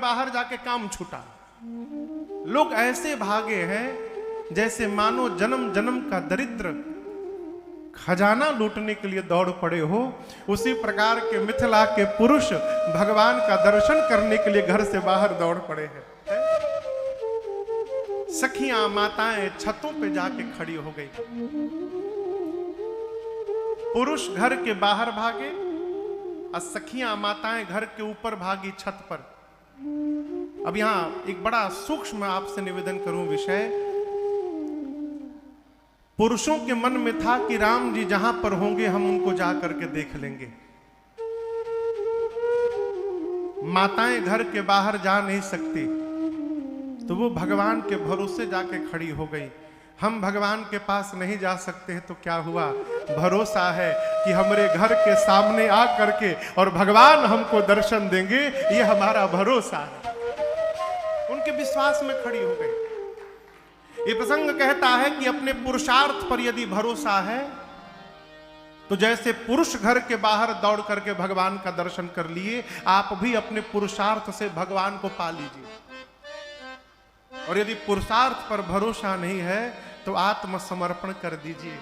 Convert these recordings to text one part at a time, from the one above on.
बाहर जाके काम छूटा। लोग ऐसे भागे हैं जैसे मानो जन्म जन्म का दरिद्र खजाना लूटने के लिए दौड़ पड़े हो। उसी प्रकार के मिथिला के पुरुष भगवान का दर्शन करने के लिए घर से बाहर दौड़ पड़े हैं। सखियां माताएं छतों पे जाके खड़ी हो गई। पुरुष घर के बाहर भागे और सखियां माताएं घर के ऊपर भागी छत पर। अब यहां एक बड़ा सूक्ष्म आपसे निवेदन करूं विषय। पुरुषों के मन में था कि राम जी जहां पर होंगे हम उनको जा करके देख लेंगे। माताएं घर के बाहर जा नहीं सकती, तो वो भगवान के भरोसे जाके खड़ी हो गई। हम भगवान के पास नहीं जा सकते हैं तो क्या हुआ, भरोसा है कि हमारे घर के सामने आ करके और भगवान हमको दर्शन देंगे, ये हमारा भरोसा है। उनके विश्वास में खड़ी हो गई। ये प्रसंग कहता है कि अपने पुरुषार्थ पर यदि भरोसा है तो जैसे पुरुष घर के बाहर दौड़ करके भगवान का दर्शन कर लिए, आप भी अपने पुरुषार्थ से भगवान को पा लीजिए। और यदि पुरुषार्थ पर भरोसा नहीं है तो आत्मसमर्पण कर दीजिए।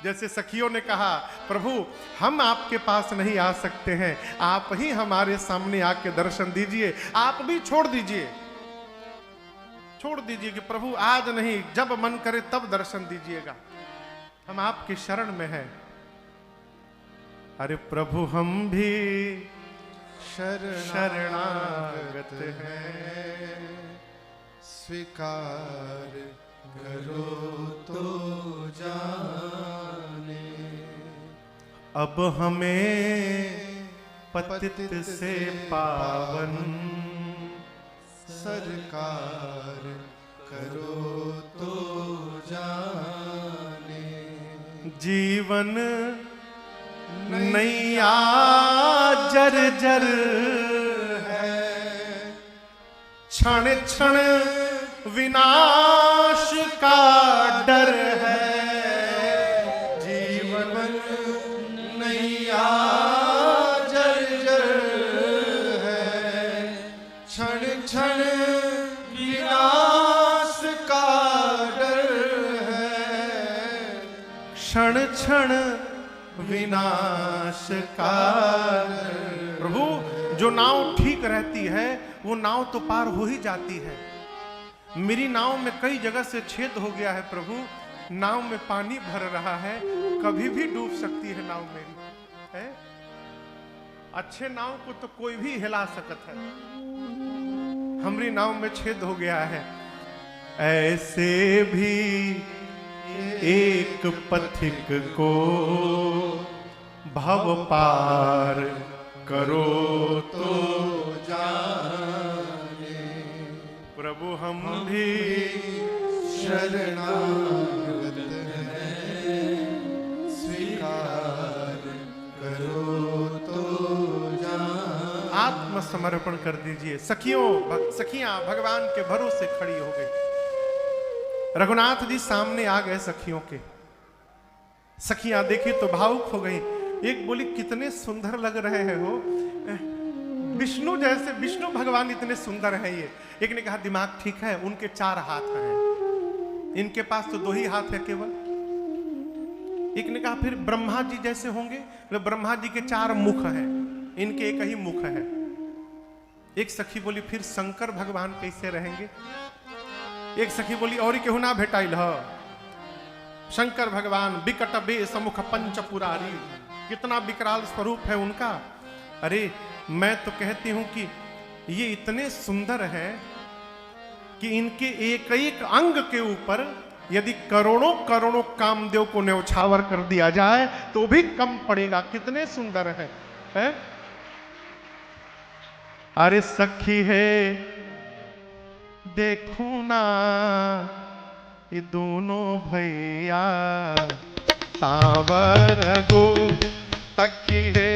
जैसे सखियों ने कहा, प्रभु हम आपके पास नहीं आ सकते हैं, आप ही हमारे सामने आके दर्शन दीजिए। आप भी छोड़ दीजिए कि प्रभु आज नहीं, जब मन करे तब दर्शन दीजिएगा, हम आपकी शरण में हैं। अरे प्रभु हम भी शरणागत हैं, स्वीकार करो तो जाने। अब हमें पतित से पावन सरकार करो तो जाने। जीवन नैया जर जर है, क्षण क्षण विनाश का डर है। जीवन नैया जर जर है, क्षण क्षण विनाश का डर है। क्षण क्षण विनाश का। प्रभु जो नाव ठीक रहती है वो नाव तो पार हो ही जाती है। मेरी नाव में कई जगह से छेद हो गया है प्रभु, नाव में पानी भर रहा है, कभी भी डूब सकती है नाव मेरी है। अच्छे नाव को तो कोई भी हिला सकता है, हमारी नाव में छेद हो गया है। ऐसे भी एक पथिक को भव पार करो तो जाने। प्रभु हम भी शरणागत हैं, स्वीकार करो तो जाने। आत्मसमर्पण कर दीजिए। सखियां भगवान के भरोसे खड़ी हो गई। रघुनाथ जी सामने आ गए सखियों के। सखियां देखी तो भावुक हो गई। एक बोली, कितने सुंदर लग रहे हैं हो, विष्णु जैसे, विष्णु भगवान इतने सुंदर हैं ये। एक ने कहा दिमाग ठीक है, उनके 4 हाथ हैं, इनके पास तो 2 ही हाथ है केवल। एक ने कहा फिर ब्रह्मा जी जैसे होंगे, ब्रह्मा जी के 4 मुख हैं, इनके एक ही मुख है। एक सखी बोली फिर शंकर भगवान कैसे रहेंगे। एक सखी बोली और केहू ना भेटाइल ह, शंकर भगवान बिकट बे समुख पंच पुरारी, कितना विकराल स्वरूप है उनका। अरे मैं तो कहती हूं कि ये इतने सुंदर हैं कि इनके एक एक अंग के ऊपर यदि करोड़ों करोड़ों कामदेव को न्यौछावर कर दिया जाए तो भी कम पड़ेगा, कितने सुंदर है? अरे सखी है देखो ना ये दोनों भैया सावर गो तकी है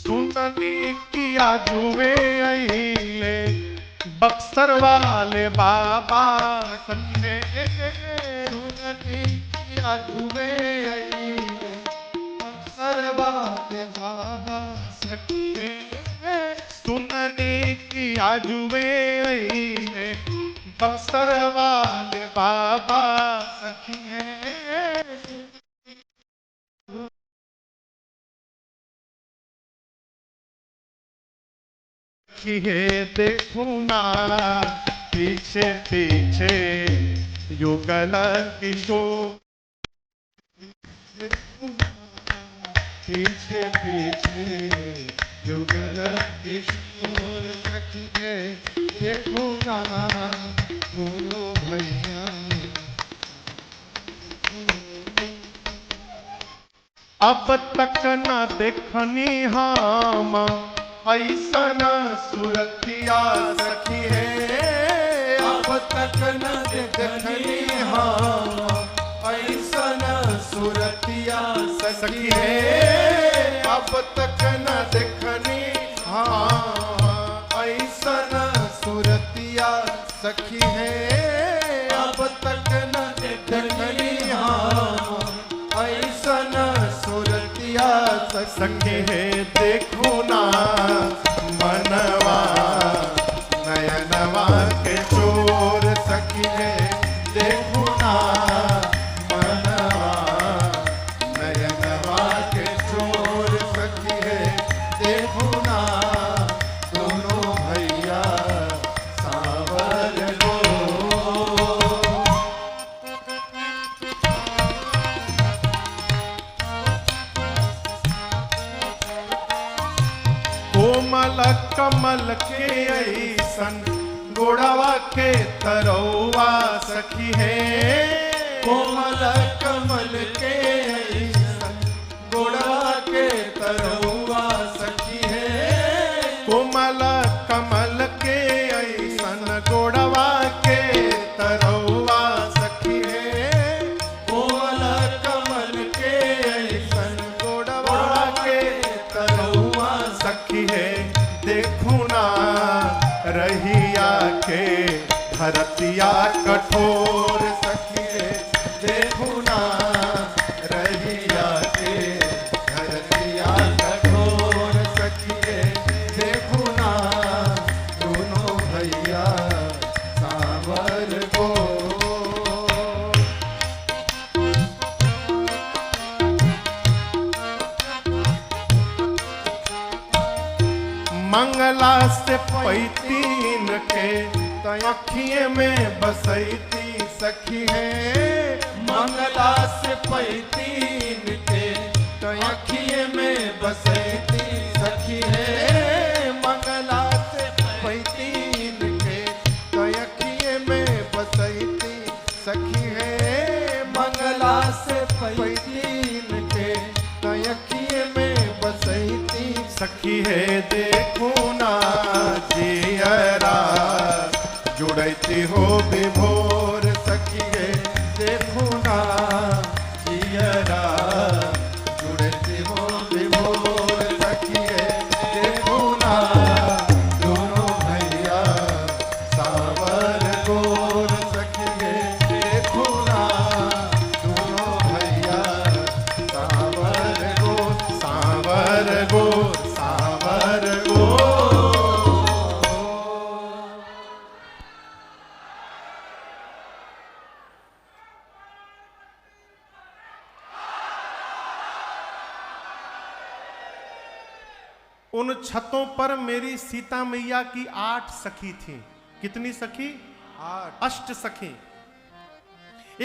सुननी किया जुए अइले बक्सर वाले बाबा सखी सुननी किया जुए अइले बक्सर वाले बाबा सखी सुननी किया जुए अइले बक्सर वाले बाबा सखी देखूं ना पीछे पीछे युगल किशोर पीछे पीछे युगल किशोर सखी देखूं ना बोलो भैया अब तक न देखनी हम ऐसन सुरतिया सखी है अब तक न देखनी हम ऐसन सुरतिया सखी है अब तक न देखनी हाँ ऐसन सुरतिया सखी है अब तक न देखनी हम ऐसन सुरतिया सखी है देखो ना मनवा नयनवा के चोर सखी है देखो ना मनवा नयनवा के चोर सखी है देखो ना दोनों भैया सावर को कोमल कमल के ऐसन गोड़वा के तरौआ सखी है कोमल कमल के ऐसन गोड़ा के तरौआ सखी है कोमल कमल के ऐसन गोड़वा के तरौआ सखी है कोमल कमल के ऐसन गोड़वा के तरौआ सखी है देखू ना रहिया के धरतिया कठोर सखी है देखू ना रहिया के धरतिया कठोर सखी है देखू ना दोनों भैया सावर को मंगला से पैतीन के अखिए में बसैती सखी है मंगला से पैतीन के अखिए में बसैती सखी है मंगला से पैतीन के अखिए में बसैती सखी है मंगला से पैतीन के अखिए में बसैती सखी है देखो ना जियरा जुड़ती हो विभोर सखी है देखो ना जियरा जुड़ती हो विभोर सखी है देखो ना दोनों भैया सावर गोर सखी है देखो ना दोनों भैया सावर गोर सावर गोर सावर गोर उन छतों पर मेरी सीता मैया की 8 सखी थी। कितनी सखी? 8 अष्ट सखी।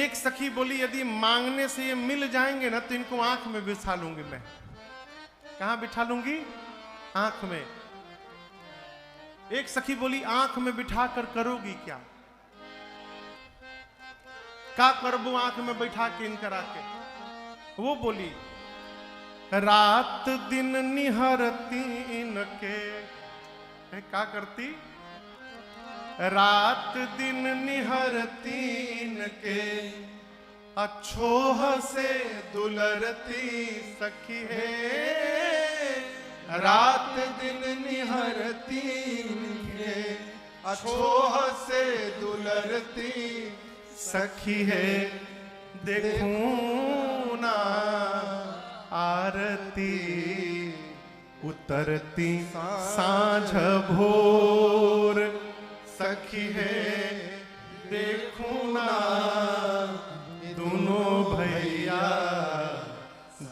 एक सखी बोली यदि मांगने से ये मिल जाएंगे ना तो इनको आंख में बिठा लूंगी मैं। कहां बिठा लूंगी? आंख में। एक सखी बोली आंख में बिठा कर करोगी क्या? का करबू आंख में बैठा के इन करा के? वो बोली रात दिन निहरती इनके। क्या करती? रात दिन निहरती इनके अछोह से दुलरती सखी है, रात दिन निहरती है, अछोह से दुलरती सखी है। देखूं ना आरती उतरती सांझ भोर सखी है। देखूं ना दोनों भैया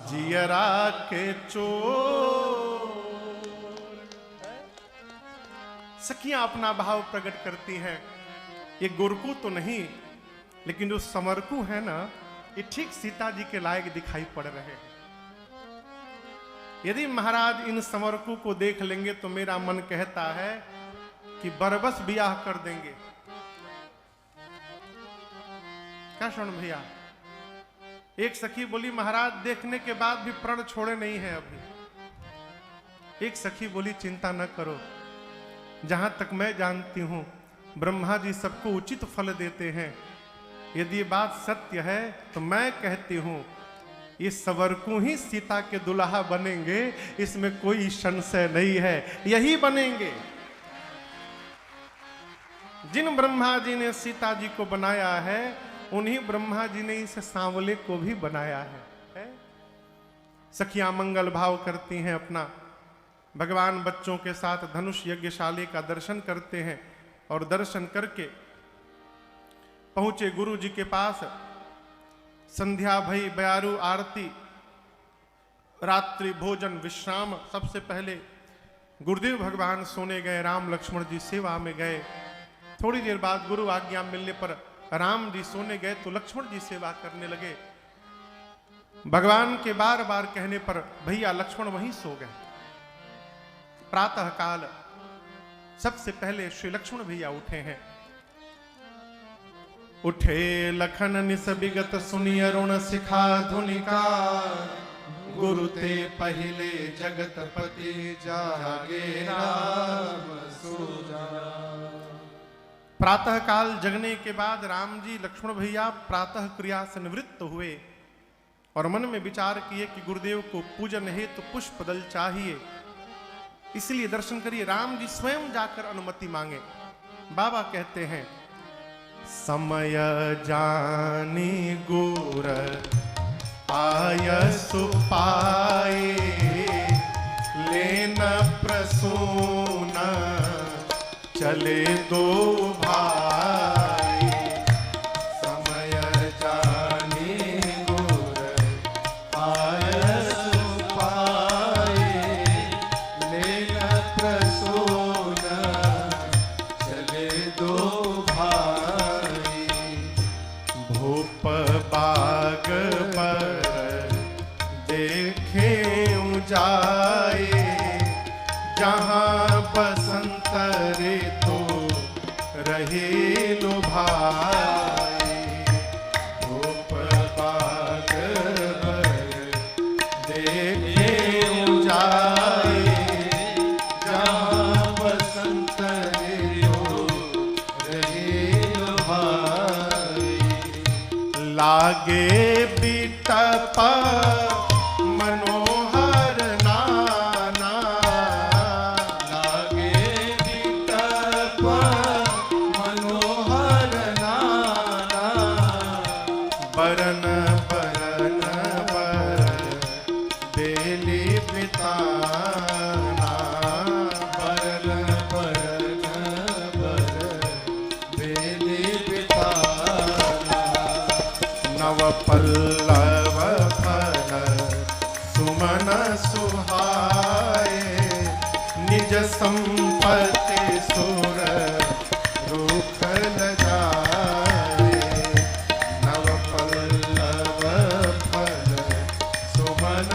जियरा के चोर। सखियां अपना भाव प्रकट करती हैं। ये गोरकू तो नहीं, लेकिन जो समरकू है ना, ये ठीक सीता जी के लायक दिखाई पड़ रहे हैं। यदि महाराज इन समरकू को देख लेंगे तो मेरा मन कहता है कि बरबस ब्याह कर देंगे। क्या सुन भैया? एक सखी बोली महाराज देखने के बाद भी प्रण छोड़े नहीं है अभी। एक सखी बोली चिंता न करो, जहां तक मैं जानती हूं ब्रह्मा जी सबको उचित फल देते हैं। यदि ये बात सत्य है तो मैं कहती हूं ये सवरकू ही सीता के दुल्हा बनेंगे, इसमें कोई संशय नहीं है। यही बनेंगे। जिन ब्रह्मा जी ने सीता जी को बनाया है, उन्हीं ब्रह्मा जी ने इस सांवले को भी बनाया है? सखियां मंगल भाव करती हैं अपना। भगवान बच्चों के साथ धनुष यज्ञशाली का दर्शन करते हैं और दर्शन करके पहुंचे गुरु जी के पास। संध्या भई, बयारू आरती, रात्रि भोजन विश्राम। सबसे पहले गुरुदेव भगवान सोने गए, राम लक्ष्मण जी सेवा में गए। थोड़ी देर बाद गुरु आज्ञा मिलने पर राम जी सोने गए तो लक्ष्मण जी सेवा करने लगे। भगवान के बार बार कहने पर भैया लक्ष्मण वहीं सो गए। प्रातः काल सबसे पहले श्री लक्ष्मण भैया उठे हैं। उठे लखन निस विगत सुनी अरुण शिखा धुनिका, गुरु ते पहिले जगत पति जागे राम सुजा। प्रातः काल जगने के बाद राम जी लक्ष्मण भैया प्रातः क्रिया से निवृत्त हुए और मन में विचार किए कि गुरुदेव को पूजन हेतु पुष्प दल चाहिए, इसलिए दर्शन करिए। राम जी स्वयं जाकर अनुमति मांगे। बाबा कहते हैं समय जानी गुर आयसु पाए, लेन प्रसून चले दो भाई। समय जानी गुर आयसु पाए, लेन प्रसून चले दो भाई। भूप बाग पर देखे जाए, जहां बसंत ऋतु रहे लुभाए। धूप बाग पर देखे जाए, जहां बसंत ऋतु रहे लुभाए। लागे बिटप मनोहर नाना, लागे बिटप मनोहर नाना। बरन बरन बर बेली बिताना, बरन बरन बर बेली बिताना। नव पल्लव फल सुमन सुहाए, निज संपत्ति सुर रूख ल जाए। नव पल्लव फल सुमन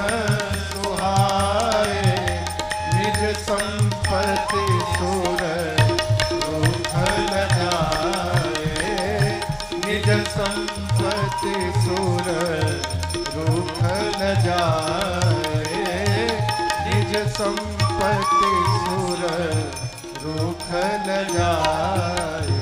सुहाए, निज संपत्ति सुर रूख ल जाए। निज संपत्ति सुर रूख न जाए, निज संपत्ति सुर रूख न जाए।